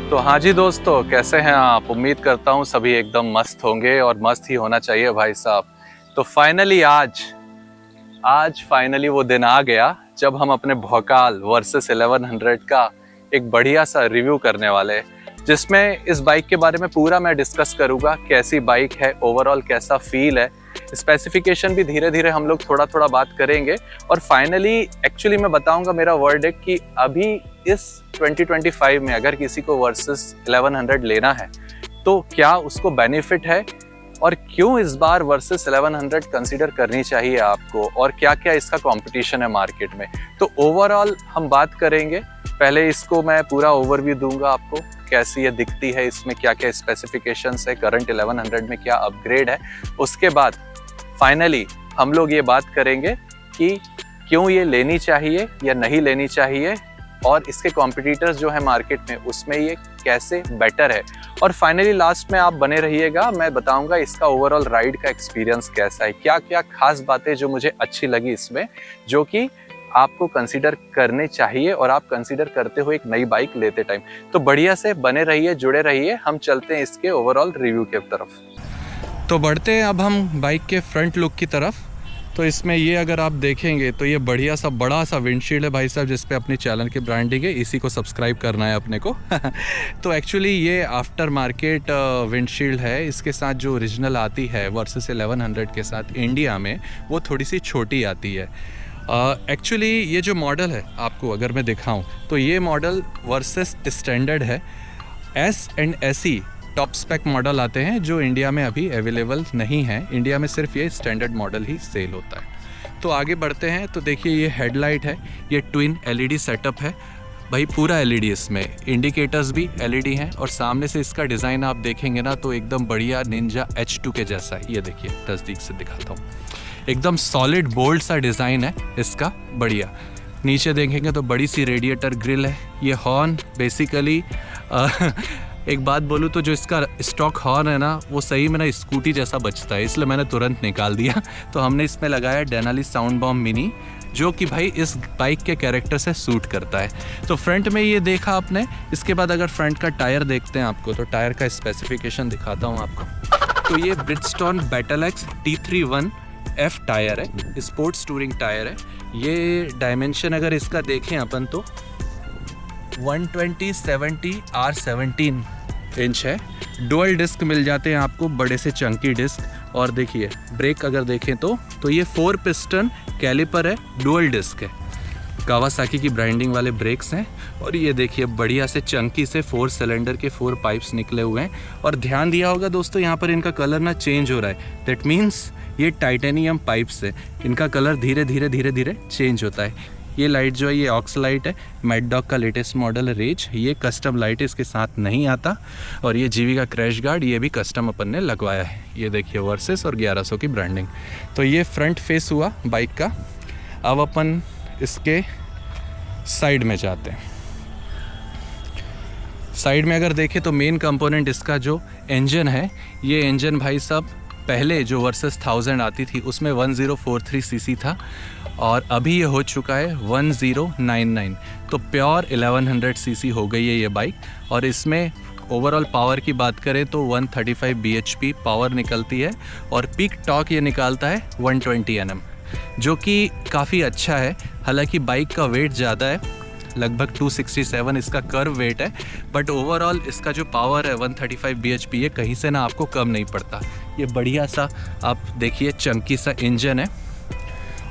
तो हाँ जी दोस्तों, कैसे हैं आप? उम्मीद करता हूँ सभी एकदम मस्त होंगे और मस्त ही होना चाहिए भाई साहब। तो फाइनली आज फाइनली वो दिन आ गया जब हम अपने भौकाल वर्सेस 1100 का एक बढ़िया सा रिव्यू करने वाले हैं, जिसमें इस बाइक के बारे में पूरा मैं डिस्कस करूंगा। कैसी बाइक है, ओवरऑल कैसा फील है, स्पेसिफिकेशन भी धीरे धीरे हम लोग थोड़ा थोड़ा बात करेंगे। और फाइनली एक्चुअली मैं बताऊंगा मेरा वर्डिक्ट कि अभी इस 2025 में अगर किसी को वर्सेस 1100 लेना है तो क्या उसको बेनिफिट है, और क्यों इस बार वर्सेस 1100 कंसीडर करनी चाहिए आपको, और क्या क्या इसका कंपटीशन है मार्केट में। तो ओवरऑल हम बात करेंगे। पहले इसको मैं पूरा ओवरव्यू दूंगा आपको, कैसी ये दिखती है, इसमें क्या क्या स्पेसिफिकेशंस है, करंट 1100 में क्या अपग्रेड है। उसके बाद फाइनली हम लोग ये बात करेंगे कि क्यों ये लेनी चाहिए या नहीं लेनी चाहिए, और इसके कॉम्पिटिटर्स जो है मार्केट में उसमें ये कैसे बेटर है। और फाइनली लास्ट में आप बने रहिएगा, मैं बताऊंगा इसका ओवरऑल राइड का एक्सपीरियंस कैसा है, क्या क्या खास बातें जो मुझे अच्छी लगी इसमें, जो कि आपको कंसीडर करने चाहिए और आप कंसीडर करते हो एक नई बाइक लेते टाइम। तो बढ़िया से बने रहिए, जुड़े रहिए, हम चलते हैं इसके ओवरऑल रिव्यू के तरफ। तो बढ़ते हैं अब हम बाइक के फ्रंट लुक की तरफ। तो इसमें ये अगर आप देखेंगे तो ये बढ़िया सा बड़ा सा विंडशील्ड है भाई साहब, जिस पे अपनी चैनल की ब्रांडिंग है, इसी को सब्सक्राइब करना है अपने को। तो एक्चुअली ये आफ्टर मार्केट विंडशील्ड है। इसके साथ जो ओरिजिनल आती है वर्सेस 1100 के साथ इंडिया में, वो थोड़ी सी छोटी आती है। एक्चुअली ये जो मॉडल है आपको अगर मैं दिखाऊं तो ये मॉडल वर्सेस स्टैंडर्ड है। S and SE top spec model आते हैं जो इंडिया में अभी अवेलेबल नहीं है। इंडिया में सिर्फ ये स्टैंडर्ड मॉडल ही सेल होता है। तो आगे बढ़ते हैं। तो देखिए ये हेडलाइट है, ये ट्विन एलईडी सेटअप है भाई, पूरा एलईडी, इसमें इंडिकेटर्स भी एलईडी हैं। और सामने से इसका डिज़ाइन आप देखेंगे ना तो एकदम बढ़िया निंजा H2 के जैसा है। ये देखिए नज़दीक से दिखाता हूँ, एकदम सॉलिड बोल्ड सा डिज़ाइन है इसका, बढ़िया। नीचे देखेंगे तो बड़ी सी रेडिएटर ग्रिल है। ये हॉर्न बेसिकली एक बात बोलूँ तो जो इसका स्टॉक हॉर्न है ना, वो सही में ना स्कूटी जैसा बजता है, इसलिए मैंने तुरंत निकाल दिया। तो हमने इसमें लगाया डेनाली साउंड बॉम्ब मिनी, जो कि भाई इस बाइक के कैरेक्टर से सूट करता है। तो फ्रंट में ये देखा आपने। इसके बाद अगर फ्रंट का टायर देखते हैं आपको, तो टायर का स्पेसिफिकेशन दिखाता हूँ आपको। तो ये ब्रिजस्टोन बैटल-एक्स T31F टायर है, स्पोर्ट्स टूरिंग टायर है। ये डायमेंशन अगर इसका देखें अपन तो 120/70 R17 इंच है। डुअल डिस्क मिल जाते हैं आपको, बड़े से चंकी डिस्क। और देखिए ब्रेक अगर देखें तो ये 4 पिस्टन कैलिपर है, डुअल डिस्क है, कावासाकी की ब्रांडिंग वाले ब्रेक्स हैं। और ये देखिए बढ़िया से चंकी से 4 सिलेंडर के 4 पाइप्स निकले हुए हैं। और ध्यान दिया होगा दोस्तों, यहाँ पर इनका कलर ना चेंज हो रहा है। दैट मीन्स ये टाइटेनियम पाइप्स है, इनका कलर धीरे धीरे चेंज होता है। ये लाइट जो है ये ऑक्स लाइट है, मैड डॉग का लेटेस्ट मॉडल है रेज। ये कस्टम लाइट इसके साथ नहीं आता। और ये जीवी का क्रैश गार्ड, ये भी कस्टम अपन ने लगवाया है। ये देखिए वर्सेस और 1100 की ब्रांडिंग। तो ये फ्रंट फेस हुआ बाइक का। अब अपन इसके साइड में जाते हैं। साइड में अगर देखें तो मेन कंपोनेंट इसका जो इंजन है, ये इंजन भाई साहब पहले जो वर्सेस 1000 आती थी उसमें 1043 सीसी था, और अभी ये हो चुका है 1099। तो प्योर 1100 सीसी हो गई है ये बाइक। और इसमें ओवरऑल पावर की बात करें तो 135 bhp पावर निकलती है, और पीक टॉर्क ये निकालता है 120 Nm, जो कि काफ़ी अच्छा है। हालांकि बाइक का वेट ज़्यादा है, लगभग 267 इसका कर्व वेट है, बट ओवरऑल इसका जो पावर है 135 bhp, ये कहीं से ना आपको कम नहीं पड़ता। ये बढ़िया सा आप देखिए चंकी सा इंजन है।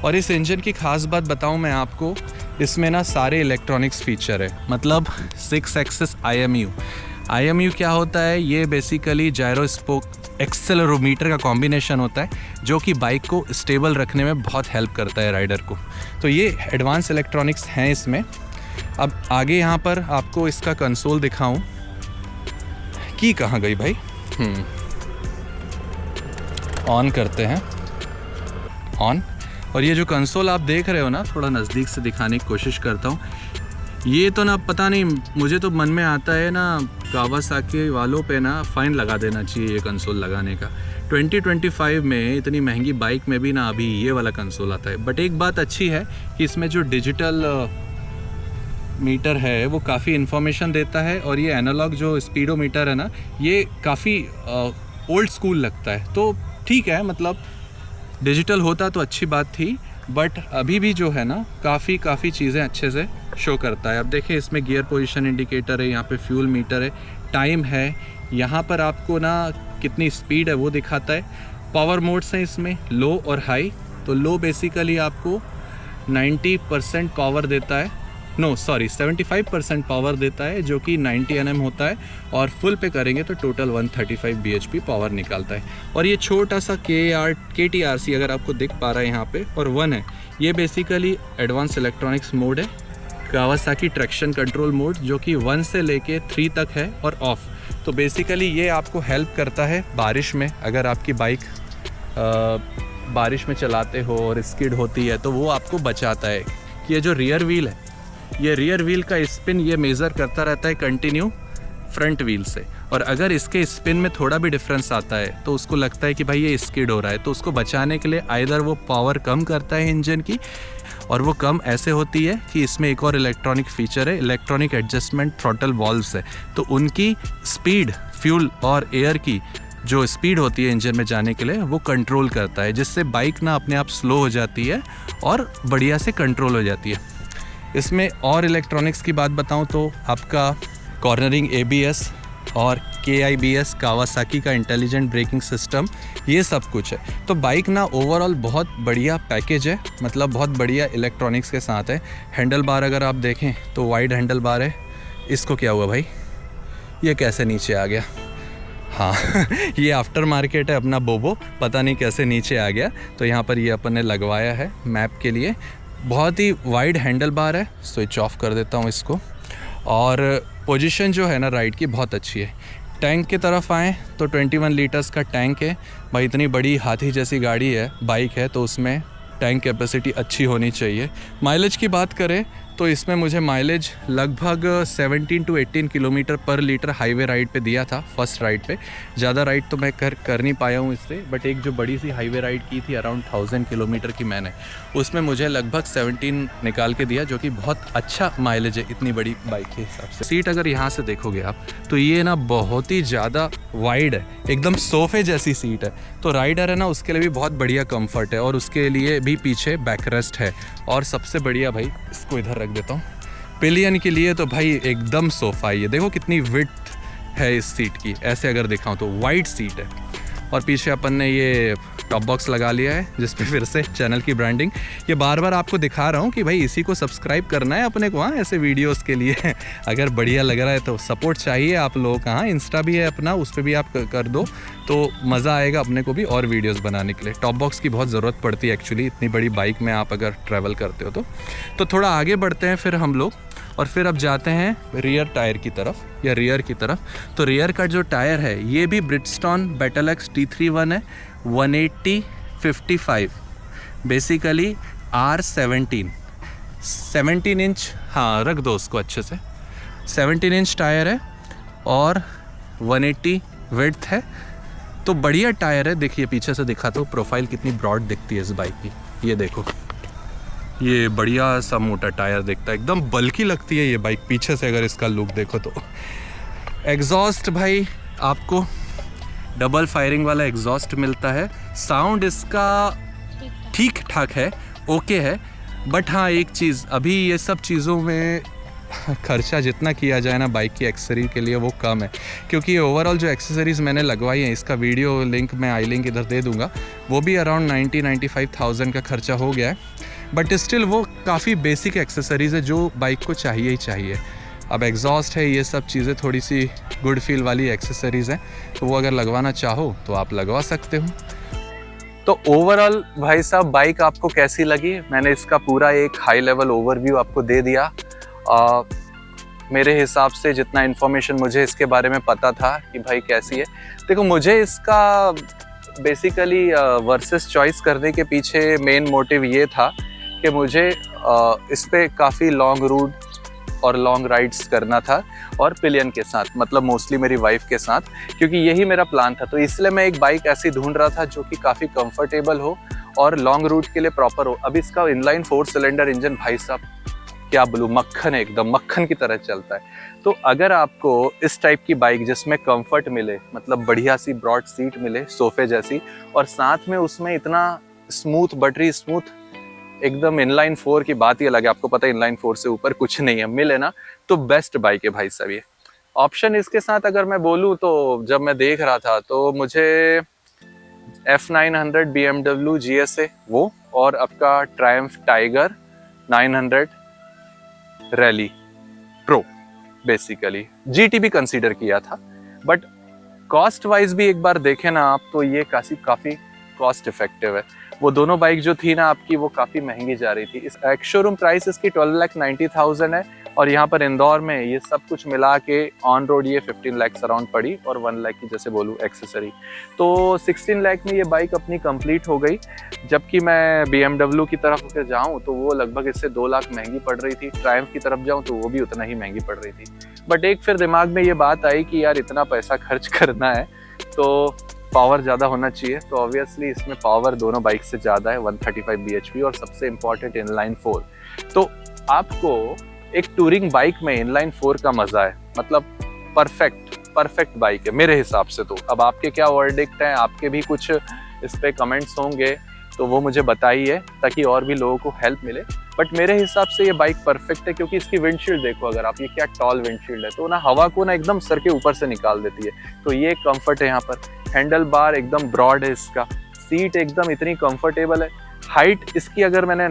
और इस इंजन की खास बात बताऊं मैं आपको, इसमें ना सारे इलेक्ट्रॉनिक्स फीचर है, मतलब 6 एक्सिस IMU क्या होता है? ये बेसिकली जायरोस्पोक एक्सेलरोमीटर का कॉम्बिनेशन होता है, जो कि बाइक को स्टेबल रखने में बहुत हेल्प करता है राइडर को। तो ये एडवांस इलेक्ट्रॉनिक्स हैं इसमें। अब आगे यहाँ पर आपको इसका कंसोल दिखाऊं कि कहाँ गई भाई। ऑन करते हैं, ऑन। और ये जो कंसोल आप देख रहे हो ना, थोड़ा नज़दीक से दिखाने की कोशिश करता हूँ। ये तो ना पता नहीं, मुझे तो मन में आता है ना कावासाकी वालों पे ना फ़ाइन लगा देना चाहिए ये कंसोल लगाने का। 2025 में इतनी महंगी बाइक में भी ना अभी ये वाला कंसोल आता है। बट एक बात अच्छी है कि इसमें जो डिजिटल मीटर है वो काफ़ी इन्फॉर्मेशन देता है, और ये एनालॉग जो स्पीडोमीटर है ना, ये काफ़ी ओल्ड स्कूल लगता है। तो ठीक है, मतलब डिजिटल होता तो अच्छी बात थी, बट अभी भी जो है ना काफ़ी चीज़ें अच्छे से शो करता है। अब देखिए, इसमें गियर पोजीशन इंडिकेटर है, यहाँ पे फ्यूल मीटर है, टाइम है, यहाँ पर आपको ना कितनी स्पीड है वो दिखाता है। पावर मोड्स हैं इसमें, लो और हाई। तो लो बेसिकली आपको 90% पावर देता है, 75% पावर देता है, जो कि 90 Nm होता है, और फुल पे करेंगे तो टोटल 135 bhp पावर निकालता है। और ये छोटा सा KTRC अगर आपको दिख पा रहा है यहाँ पे, और 1 है, ये बेसिकली एडवांस इलेक्ट्रॉनिक्स मोड है, कावासाकी ट्रैक्शन कंट्रोल मोड, जो कि 1 से लेके 3 तक है, और ऑफ। तो बेसिकली ये आपको हेल्प करता है बारिश में, अगर आपकी बाइक बारिश में चलाते हो और स्किड होती है तो वो आपको बचाता है। ये जो रियर व्हील है, ये रियर व्हील का स्पिन ये मेज़र करता रहता है कंटिन्यू फ्रंट व्हील से, और अगर इसके स्पिन में थोड़ा भी डिफरेंस आता है तो उसको लगता है कि भाई ये स्किड हो रहा है, तो उसको बचाने के लिए आइदर वो पावर कम करता है इंजन की, और वो कम ऐसे होती है कि इसमें एक और इलेक्ट्रॉनिक फीचर है, इलेक्ट्रॉनिक एडजस्टमेंट थ्रॉटल वॉल्व्स है। तो उनकी स्पीड, फ्यूल और एयर की जो स्पीड होती है इंजन में जाने के लिए, वो कंट्रोल करता है, जिससे बाइक ना अपने आप स्लो हो जाती है और बढ़िया से कंट्रोल हो जाती है। इसमें और इलेक्ट्रॉनिक्स की बात बताऊं तो आपका कॉर्नरिंग ABS और KIBS, कावासाकी का इंटेलिजेंट ब्रेकिंग सिस्टम, ये सब कुछ है। तो बाइक ना ओवरऑल बहुत बढ़िया पैकेज है, मतलब बहुत बढ़िया इलेक्ट्रॉनिक्स के साथ है। हैंडल बार अगर आप देखें तो वाइड हैंडल बार है। इसको क्या हुआ भाई, ये कैसे नीचे आ गया? हाँ ये आफ्टर मार्केट है अपना बोबो, पता नहीं कैसे नीचे आ गया। तो यहाँ पर ये अपन ने लगवाया है मैप के लिए। बहुत ही वाइड हैंडल बार है। स्विच ऑफ कर देता हूँ इसको। और पोजीशन जो है ना राइड की बहुत अच्छी है। टैंक की तरफ आएँ तो 21 लीटर्स का टैंक है भाई। इतनी बड़ी हाथी जैसी गाड़ी है, बाइक है, तो उसमें टैंक कैपेसिटी अच्छी होनी चाहिए। माइलेज की बात करें तो इसमें मुझे माइलेज लगभग 17 to 18 किलोमीटर पर लीटर हाईवे राइड पे दिया था, फर्स्ट राइड पे। ज़्यादा राइड तो मैं कर नहीं पाया हूँ इससे, बट एक जो बड़ी सी हाईवे राइड की थी अराउंड 1000 किलोमीटर की मैंने, उसमें मुझे लगभग 17 निकाल के दिया, जो कि बहुत अच्छा माइलेज है इतनी बड़ी बाइक के हिसाब से। सीट अगर यहाँ से देखोगे आप तो ये ना बहुत ही ज़्यादा वाइड है, एकदम सोफे जैसी सीट है। तो राइडर है ना उसके लिए भी बहुत बढ़िया कंफर्ट है, और उसके लिए भी पीछे बैकरेस्ट है। और सबसे बढ़िया भाई, इसको इधर रख देता हूँ, पिलियन के लिए तो भाई एकदम सोफा है। ये देखो कितनी विड्थ है इस सीट की, ऐसे अगर दिखाऊं तो वाइड सीट है। और पीछे अपन ने ये टॉप बॉक्स लगा लिया है, जिसपे फिर से चैनल की ब्रांडिंग। ये बार बार आपको दिखा रहा हूँ कि भाई इसी को सब्सक्राइब करना है अपने को, हाँ, ऐसे वीडियोस के लिए अगर बढ़िया लग रहा है तो सपोर्ट चाहिए आप लोगों का। हाँ, इंस्टा भी है अपना, उस पर भी आप कर दो तो मज़ा आएगा अपने को भी और वीडियोस बनाने के लिए। टॉप बॉक्स की बहुत ज़रूरत पड़ती है एक्चुअली, इतनी बड़ी बाइक में आप अगर ट्रैवल करते हो तो थोड़ा आगे बढ़ते हैं फिर हम लोग, और फिर अब जाते हैं रियर टायर की तरफ, या रियर की तरफ। तो रियर का जो टायर है ये भी ब्रिजस्टोन बैटल-एक्स T31 है, 180/55, बेसिकली R17 17 इंच, हाँ रख दो उसको अच्छे से, 17 इंच टायर है और 180 विड्थ है। तो बढ़िया टायर है। देखिए पीछे से दिखाता हूँ, प्रोफाइल कितनी ब्रॉड दिखती है इस बाइक की। ये देखो, ये बढ़िया सा मोटा टायर दिखता है, एकदम बल्की लगती है ये बाइक पीछे से अगर इसका लुक देखो तो। एग्जॉस्ट भाई आपको डबल फायरिंग वाला एग्जॉस्ट मिलता है। साउंड इसका ठीक ठाक है, ओके है, बट हाँ एक चीज़, अभी ये सब चीज़ों में खर्चा जितना किया जाए ना बाइक की एक्सेसरी के लिए वो कम है, क्योंकि ओवरऑल जो एक्सेसरीज़ मैंने लगवाई हैं, इसका वीडियो लिंक मैं आई लिंक इधर दे दूंगा, वो भी अराउंड 90-95,000 का खर्चा हो गया है। बट स्टिल वो काफ़ी बेसिक एक्सेसरीज़ है जो बाइक को चाहिए ही चाहिए। अब एग्जॉस्ट है, ये सब चीज़ें थोड़ी सी गुड फील वाली एक्सेसरीज़ हैं, तो वो अगर लगवाना चाहो तो आप लगवा सकते हो। तो ओवरऑल भाई साहब बाइक आपको कैसी लगी? मैंने इसका पूरा एक हाई लेवल ओवरव्यू आपको दे दिया। मेरे हिसाब से जितना इन्फॉर्मेशन मुझे इसके बारे में पता था कि भाई कैसी है। देखो, मुझे इसका बेसिकली वर्सेस चॉइस करने के पीछे मेन मोटिव ये था कि मुझे इस पे काफ़ी लॉन्ग रूट और लॉन्ग राइड्स करना था, और पिलियन के साथ, मतलब मोस्टली मेरी वाइफ के साथ, क्योंकि यही मेरा प्लान था। तो इसलिए मैं एक बाइक ऐसी ढूंढ रहा था जो कि काफ़ी कंफर्टेबल हो और लॉन्ग रूट के लिए प्रॉपर हो। अब इसका इनलाइन 4 सिलेंडर इंजन भाई साहब क्या बोलूं, मक्खन है, एकदम मक्खन की तरह चलता है। तो अगर आपको इस टाइप की बाइक जिसमें कंफर्ट मिले, मतलब बढ़िया सी ब्रॉड सीट मिले सोफे जैसी, और साथ में उसमें इतना स्मूथ, बटरी स्मूथ एकदम इनलाइन 4 की बात ही अलग है, आपको पता है इनलाइन 4 से ऊपर कुछ नहीं है, मिले ना तो बेस्ट बाइक है भाई साहब ये। ऑप्शन इसके साथ अगर मैं बोलूँ तो जब मैं देख रहा था तो मुझे F900 BMW GSA वो, और आपका Triumph tiger 900 rally pro, basically GT भी कंसीडर किया था। बट कॉस्ट वाइज भी एक बार देखें ना आप तो ये काफ़ी कॉस्ट इफेक्टिव है। वो दोनों बाइक जो थी ना आपकी वो काफ़ी महंगी जा रही थी। इस एक्स शोरूम प्राइस इसकी 12,90,000 है, और यहाँ पर इंदौर में ये सब कुछ मिला के ऑन रोड ये 15 लाख अराउंड पड़ी, और 1 लाख की जैसे बोलूँ एक्सेसरी, तो 16 लाख में ये बाइक अपनी कंप्लीट हो गई। जबकि मैं BMW की तरफ अगर जाऊँ तो वो लगभग इससे 2 लाख महंगी पड़ रही थी, ट्रायम्फ की तरफ जाऊँ तो वो भी उतना ही महंगी पड़ रही थी। बट एक फिर दिमाग में ये बात आई कि यार इतना पैसा खर्च करना है तो पावर ज़्यादा होना चाहिए, तो ऑब्वियसली इसमें पावर दोनों बाइक से ज़्यादा है, 135 bhp, और सबसे इम्पॉर्टेंट इनलाइन 4। तो आपको एक टूरिंग बाइक में इनलाइन 4 का मज़ा है, मतलब परफेक्ट बाइक है मेरे हिसाब से। तो अब आपके क्या वर्डिक्ट हैं, आपके भी कुछ इस पे कमेंट्स होंगे तो वो मुझे बताइए ताकि और भी लोगों को हेल्प मिले। बट मेरे हिसाब से ये बाइक परफेक्ट है, क्योंकि इसकी विंडशील्ड देखो अगर आप, ये क्या टॉल विंडशील्ड है, तो ना हवा को ना एकदम सर के ऊपर से निकाल देती है, तो ये कंफर्ट है यहाँ पर। हैंडल बार एकदम ब्रॉड है इसका, सीट एकदम इतनी कंफर्टेबल है। हाइट इसकी अगर मैंने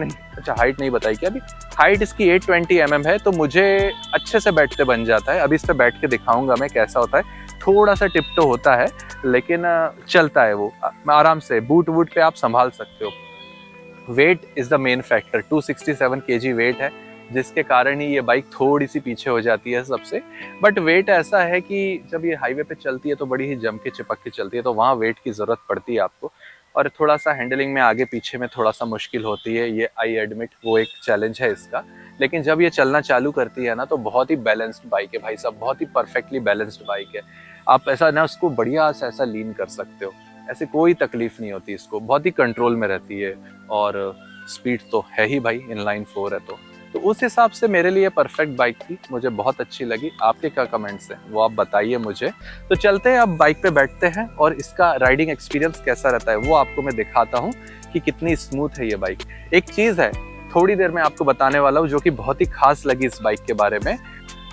हाइट नहीं बताई क्या अभी, हाइट इसकी 820 mm है, तो मुझे अच्छे से बैठते बन जाता है। अभी इस पर बैठ के दिखाऊंगा मैं कैसा होता है, थोड़ा सा टिप्टो होता है लेकिन चलता है वो आराम से, बूट वूट पे आप संभाल सकते हो। Weight is the main factor, 267 kg weight है, जिसके कारण ही ये बाइक थोड़ी सी पीछे हो जाती है सबसे। बट वेट ऐसा है कि जब ये हाईवे पे चलती है तो बड़ी ही जम के चिपक के चलती है, तो वहाँ वेट की ज़रूरत पड़ती है आपको, और थोड़ा सा हैंडलिंग में आगे पीछे में थोड़ा सा मुश्किल होती है, ये आई एडमिट, वो एक चैलेंज है इसका। लेकिन जब ये चलना चालू करती है ना तो बहुत ही बैलेंस्ड बाइक है भाई साहब, बहुत ही परफेक्टली बैलेंस्ड बाइक है। आप ऐसा ना उसको बढ़िया से ऐसा लीन कर सकते हो, ऐसे कोई तकलीफ नहीं होती इसको, बहुत ही कंट्रोल में रहती है, और स्पीड तो है ही भाई, इनलाइन 4 है तो उस हिसाब से मेरे लिए परफेक्ट बाइक थी, मुझे बहुत अच्छी लगी। आपके क्या कमेंट्स हैं वो आप बताइए मुझे। तो चलते हैं अब बाइक पे बैठते हैं, और इसका राइडिंग एक्सपीरियंस कैसा रहता है वो आपको मैं दिखाता हूँ कि कितनी स्मूथ है ये बाइक। एक चीज़ है थोड़ी देर में आपको बताने वाला हूँ जो कि बहुत ही खास लगी इस बाइक के बारे में,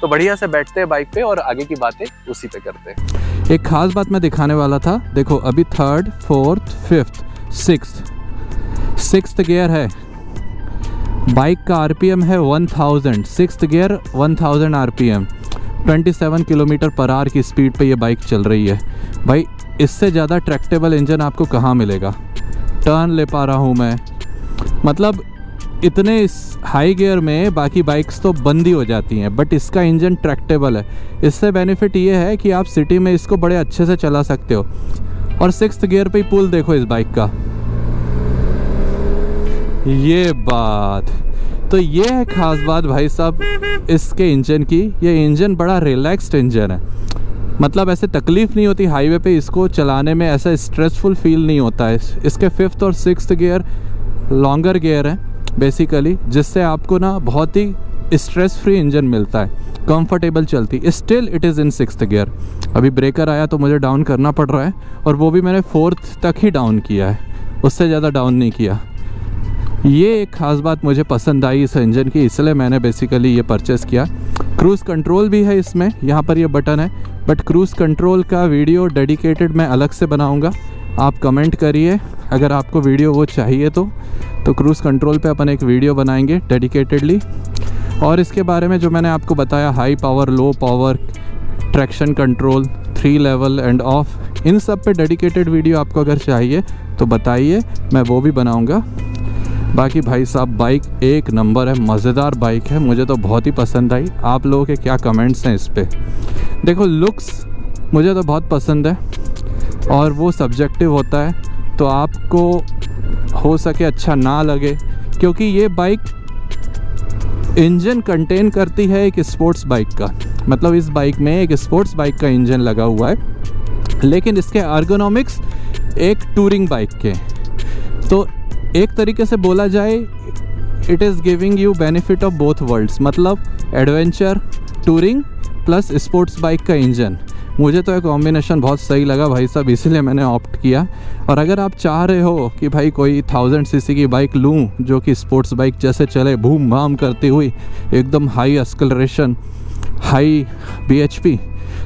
तो बढ़िया से बैठते हैं बाइक पे और आगे की बातें उसी पे करते हैं। एक खास बात मैं दिखाने वाला था, देखो अभी 3rd, 4th, 5th, 6th gear है, बाइक का आरपीएम है 1000, 6th gear 1000 RPM, 27 kilometre per hour की स्पीड पे ये बाइक चल रही है। भाई इससे ज़्यादा ट्रैक्टेबल इंजन आपको कहाँ मिलेगा। टर्न ले पा रहा हूँ मैं, मतलब इतने इस हाई गियर में बाकी बाइक्स तो बंद ही हो जाती हैं, बट इसका इंजन ट्रैक्टेबल है। इससे बेनिफिट ये है कि आप सिटी में इसको बड़े अच्छे से चला सकते हो। और 6th गियर पे ही पुल देखो इस बाइक का, ये बात तो ये है खास बात भाई साहब इसके इंजन की। ये इंजन बड़ा रिलैक्स्ड इंजन है, मतलब ऐसे तकलीफ़ नहीं होती हाईवे पे इसको चलाने में, ऐसा स्ट्रेसफुल फील नहीं होता है। इसके 5th और 6th गियर लॉन्गर गियर हैं बेसिकली, जिससे आपको ना बहुत ही स्ट्रेस फ्री इंजन मिलता है, कंफर्टेबल चलती। Still it is in 6th gear. अभी ब्रेकर आया तो मुझे डाउन करना पड़ रहा है, और वो भी मैंने 4th तक ही डाउन किया है, उससे ज़्यादा डाउन नहीं किया। ये एक ख़ास बात मुझे पसंद आई इस इंजन की, इसलिए मैंने बेसिकली ये परचेज़ किया। क्रूज़ कंट्रोल भी है इसमें, यहाँ पर ये बटन है, बट क्रूज़ कंट्रोल का वीडियो डेडिकेटेड मैं अलग से बनाऊँगा। आप कमेंट करिए अगर आपको वीडियो वो चाहिए तो क्रूज़ कंट्रोल पे अपन एक वीडियो बनाएंगे डेडिकेटेडली। और इसके बारे में जो मैंने आपको बताया, high power, low power, traction control, 3 level and off, इन सब पे डेडिकेटेड वीडियो आपको अगर चाहिए तो बताइए, मैं वो भी बनाऊंगा। बाकी भाई साहब बाइक एक नंबर है, मज़ेदार बाइक है, मुझे तो बहुत ही पसंद आई। आप लोगों के क्या कमेंट्स हैं इस पे। देखो लुक्स मुझे तो बहुत पसंद है, और वो सब्जेक्टिव होता है, तो आपको हो सके अच्छा ना लगे, क्योंकि ये बाइक इंजन कंटेन करती है एक स्पोर्ट्स बाइक का, मतलब इस बाइक में एक स्पोर्ट्स बाइक का इंजन लगा हुआ है, लेकिन इसके एर्गोनॉमिक्स एक टूरिंग बाइक के। तो एक तरीके से बोला जाए it is giving you benefit of both worlds, मतलब adventure touring plus sports bike का इंजन। मुझे तो ये कॉम्बिनेशन बहुत सही लगा भाई साहब, इसीलिए मैंने ऑप्ट किया। और अगर आप चाह रहे हो कि भाई कोई 1000 सीसी की बाइक लूँ जो कि स्पोर्ट्स बाइक जैसे चले, भूम भाम करती हुई, एकदम हाई एक्सेलरेशन, हाई BHP,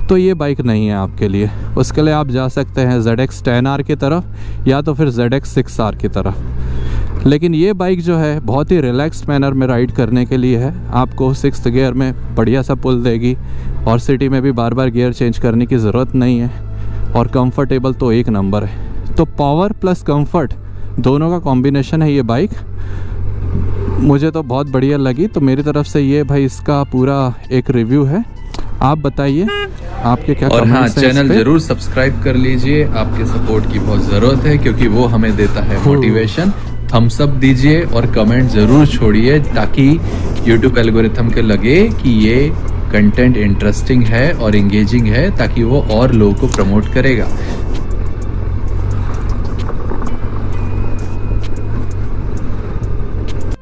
तो ये बाइक नहीं है आपके लिए। उसके लिए आप जा सकते हैं ZX 10R की तरफ या तो फिर ZX 6R की तरफ। लेकिन ये बाइक जो है बहुत ही रिलैक्स्ड मैनर में राइड करने के लिए है। आपको 6th गियर में बढ़िया सा पुल देगी और सिटी में भी बार बार गियर चेंज करने की ज़रूरत नहीं है, और कंफर्टेबल तो एक नंबर है। तो पावर प्लस कंफर्ट दोनों का कॉम्बिनेशन है ये बाइक, मुझे तो बहुत बढ़िया लगी। तो मेरी तरफ से ये भाई इसका पूरा एक रिव्यू है। आप बताइए आपके क्या और हाँ, कमेंट्स हैं इस चैनल पे? जरूर सब्सक्राइब कर लीजिए, आपके सपोर्ट की बहुत ज़रूरत है क्योंकि वो हमें देता है मोटिवेशन। थम्स अप दीजिए और कमेंट ज़रूर छोड़िए ताकि यूट्यूब एल्गोरिथम के लगे कि ये कंटेंट इंटरेस्टिंग है और इंगेजिंग है, ताकि वो और लोगों को प्रमोट करेगा।